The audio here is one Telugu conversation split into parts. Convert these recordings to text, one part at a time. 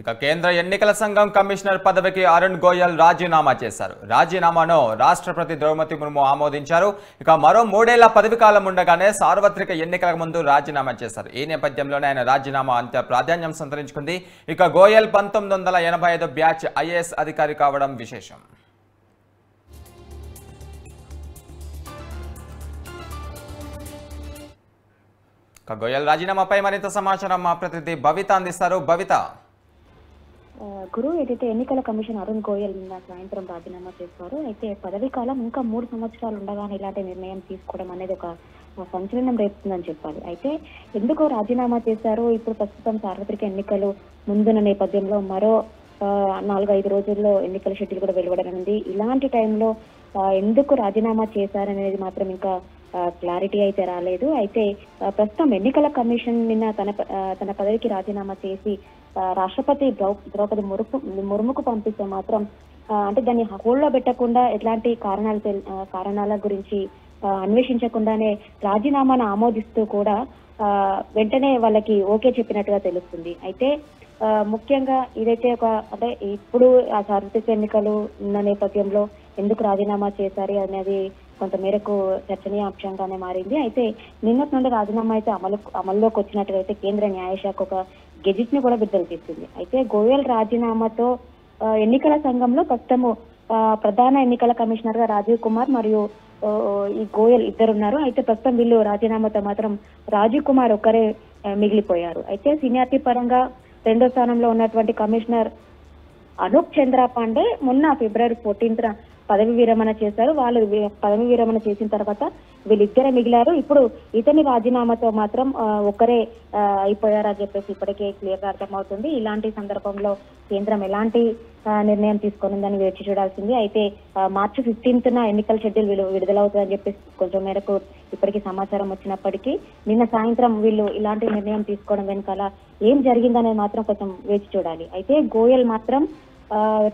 ఇక కేంద్ర ఎన్నికల సంఘం కమిషనర్ పదవికి అరుణ్ గోయల్ రాజీనామా చేశారు. రాజీనామాను రాష్ట్రపతి ద్రౌపది ముర్ము ఆమోదించారు. ఇక మరో 3 ఏళ్ల పదవి కాలం ఉండగానే సార్వత్రిక ఎన్నికల ముందు రాజీనామా చేశారు. ఈ నేపథ్యంలోనే ఆయన రాజీనామా అంత్య ప్రాధాన్యం సంతరించుకుంది. ఇక గోయల్ 1985 బ్యాచ్ ఐఏఎస్ అధికారి కావడం విశేషం. గోయల్ రాజీనామాపై మరింత సమాచారం మా ప్రతినిధి భవిత అందిస్తారు. భవిత, గురు ఏదైతే ఎన్నికల కమిషన్ అరుణ్ గోయల్ నిన్న సాయంత్రం రాజీనామా చేస్తారు. అయితే పదవీ కాలం ఇంకా 3 సంవత్సరాలు ఉండగానే ఇలాంటి నిర్ణయం తీసుకోవడం అనేది ఒక సంచలనం రేపుతుందని చెప్పాలి. అయితే ఎందుకో రాజీనామా చేశారు. ఇప్పుడు ప్రస్తుతం సార్వత్రిక ఎన్నికలు ముందున్న నేపథ్యంలో మరో 4-5 రోజుల్లో ఎన్నికల షెడ్యూల్ కూడా వెలువడనుంది. ఇలాంటి టైంలో ఎందుకు రాజీనామా చేశారనేది మాత్రం ఇంకా క్లారిటీ అయితే రాలేదు. అయితే ప్రస్తుతం ఎన్నికల కమిషన్ నిన్న తన పదవికి రాజీనామా చేసి రాష్ట్రపతి ద్రౌపది ముర్ముకు పంపిస్తే మాత్రం అంటే దాన్ని హోల్డ్లో పెట్టకుండా ఎట్లాంటి కారణాల గురించి అన్వేషించకుండానే రాజీనామాను ఆమోదిస్తూ కూడా వెంటనే వాళ్ళకి ఓకే చెప్పినట్టుగా తెలుస్తుంది. అయితే ముఖ్యంగా ఇదైతే అంటే ఇప్పుడు ఆ సార్వత్రిక ఎన్నికలు ఉన్న నేపథ్యంలో ఎందుకు రాజీనామా చేశారు అనేది కొంత మేరకు చర్చనీయాంశంగానే మారింది. అయితే నిన్నటి నుండి రాజీనామా అయితే అమల్లోకి వచ్చినట్టుగా అయితే కేంద్ర న్యాయశాఖ ఒక గెజిట్ ని కూడా విడుదల చేసింది. అయితే గోయల్ రాజీనామాతో ఎన్నికల సంఘంలో ప్రస్తుతము ప్రధాన ఎన్నికల కమిషనర్ గా రాజీవ్ కుమార్ మరియు ఈ గోయల్ ఇద్దరున్నారు. అయితే ప్రస్తుతం వీళ్ళు రాజీనామాతో మాత్రం రాజీవ్ కుమార్ ఒక్కరే మిగిలిపోయారు. అయితే సీనియారిటీ పరంగా 2వ స్థానంలో ఉన్నటువంటి కమిషనర్ అనూప్ చంద్ర పాండే మొన్న ఫిబ్రవరి 14న పదవి విరమణ చేశారు. వాళ్ళు పదవి విరమణ చేసిన తర్వాత వీళ్ళిద్దరే మిగిలారు. ఇప్పుడు ఇతని రాజీనామాతో మాత్రం ఒక్కరే అయిపోయారని చెప్పేసి ఇప్పటికే క్లియర్ గా అర్థమవుతుంది. ఇలాంటి సందర్భంలో కేంద్రం ఎలాంటి నిర్ణయం తీసుకొనిందని వేచి చూడాల్సింది. అయితే మార్చి 15న ఎన్నికల షెడ్యూల్ విడుదలవుతుందని చెప్పేసి కొంచెం మేరకు ఇప్పటికీ సమాచారం వచ్చినప్పటికీ నిన్న సాయంత్రం వీళ్ళు ఇలాంటి నిర్ణయం తీసుకోవడం వెనకాల ఏం జరిగిందనేది మాత్రం కొంచెం వేచి చూడాలి. అయితే గోయల్ మాత్రం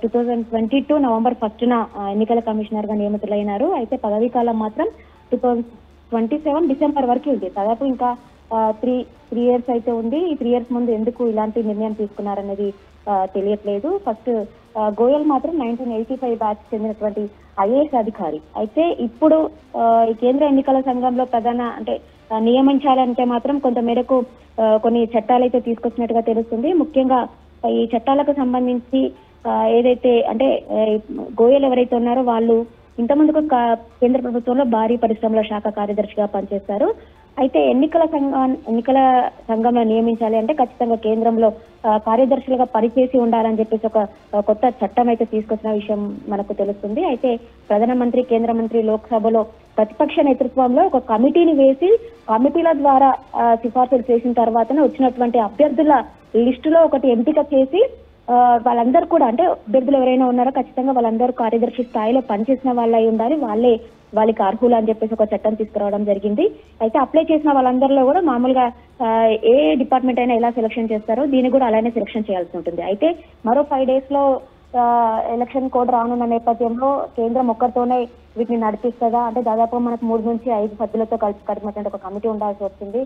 2022 నవంబర్ 1న ఎన్నికల కమిషనర్ గా నియమితులైనారు. అయితే పదవీ కాలం మాత్రం 2027 డిసెంబర్ వరకు ఉంది. దాదాపు ఇంకా 3 ఇయర్స్ అయితే ఉంది. ఈ 3 ఇయర్స్ ముందు ఎందుకు ఇలాంటి నిర్ణయం తీసుకున్నారనేది తెలియట్లేదు. ఫస్ట్ గోయల్ మాత్రం 1985 బ్యాచ్ చెందినటువంటి ఐఏఎస్ అధికారి. అయితే ఇప్పుడు ఈ కేంద్ర ఎన్నికల సంఘంలో ప్రధాన అంటే నియమించాలంటే మాత్రం కొంత మేరకు కొన్ని చట్టాలు అయితే తీసుకొచ్చినట్టుగా తెలుస్తుంది. ముఖ్యంగా ఈ చట్టాలకు సంబంధించి ఏదైతే అంటే గోయల్ ఎవరైతే ఉన్నారో వాళ్ళు ఇంతకుముందుకు కేంద్ర ప్రభుత్వంలో భారీ పరిశ్రమల శాఖ కార్యదర్శిగా పనిచేస్తారు. అయితే ఎన్నికల సంఘంలో నియమించాలి అంటే ఖచ్చితంగా కేంద్రంలో కార్యదర్శులుగా పనిచేసి ఉండాలని చెప్పేసి ఒక కొత్త చట్టం అయితే తీసుకొచ్చిన విషయం మనకు తెలుస్తుంది. అయితే ప్రధానమంత్రి, కేంద్ర మంత్రి లోక్సభలో ప్రతిపక్ష నేతృత్వంలో ఒక కమిటీని వేసి కమిటీల ద్వారా సిఫార్సులు చేసిన తర్వాతనే వచ్చినటువంటి అభ్యర్థుల లిస్టులో ఒకటి ఎంపిక చేసి వాళ్ళందరూ కూడా అంటే అభ్యర్థులు ఎవరైనా ఉన్నారో ఖచ్చితంగా వాళ్ళందరూ కార్యదర్శి స్థాయిలో పనిచేసిన వాళ్ళు అయి ఉండాలి, వాళ్ళకి అర్హులు అని చెప్పేసి ఒక చట్టం తీసుకురావడం జరిగింది. అయితే అప్లై చేసిన వాళ్ళందరిలో కూడా మామూలుగా ఏ డిపార్ట్మెంట్ అయినా ఎలా సెలక్షన్ చేస్తారో దీన్ని కూడా అలానే సెలక్షన్ చేయాల్సి ఉంటుంది. అయితే మరో 5 days లో ఎలక్షన్ కోడ్ రానున్న నేపథ్యంలో కేంద్రం ఒక్కరితోనే వీటిని నడిపిస్తుందా అంటే దాదాపు మనకు 3 నుంచి 5 సభ్యులతో కలిపినటువంటి ఒక కమిటీ ఉండాల్సి వస్తుంది.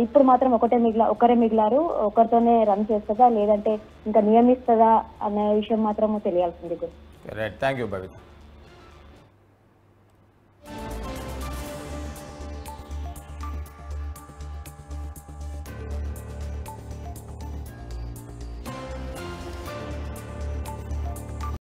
ఇప్పుడు మాత్రం ఒకరే మిగిలారు. ఒకరితోనే రన్ చేస్తుందా లేదంటే ఇంకా నియమిస్తుందా అనే విషయం మాత్రం తెలియాల్సింది. Thank you Bhavitha.